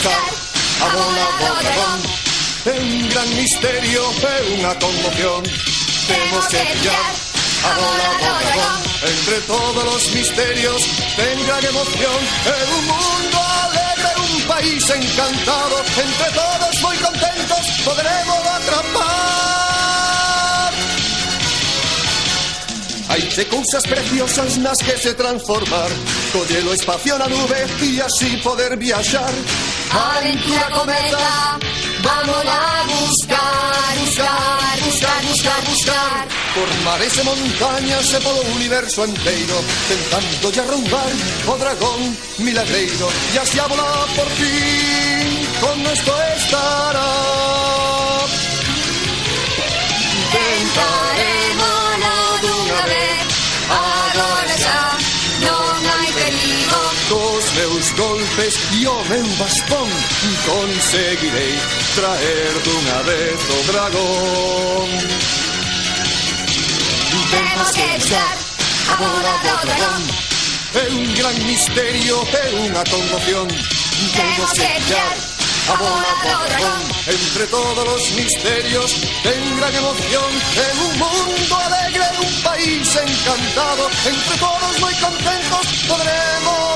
viajar a bola do dragón. É un gran misterio, é unha conmoción. Temos que viajar a bola do dragón. Entre todos os misterios ten gran emoción. É un mundo alegre, un país encantado. Entre todos moi contentos poderemos atrapar. Hai de cousas preciosas nas que se transformar. Coller o espacio na nube e así poder viaxar. Aventura cometa, vamos a buscar, buscar, buscar, buscar, buscar. Por mares e montañas e polo universo enteiro, tentando lle arrumbar o dragón milagreiro. E así a volar por fin con esto estará. Tentaremoslo dunha vez, agora xa non hai perigo. Cos meus golpes e o meu bastón conseguirei traer dunha vez o dragón. Temos que viajar a bola do dragón. É un gran misterio, é unha conmoción. Temos que viajar a bola do dragón. Entre todos os misterios ten gran emoción. É un mundo alegre, un país encantado. Entre todos moi contentos podremos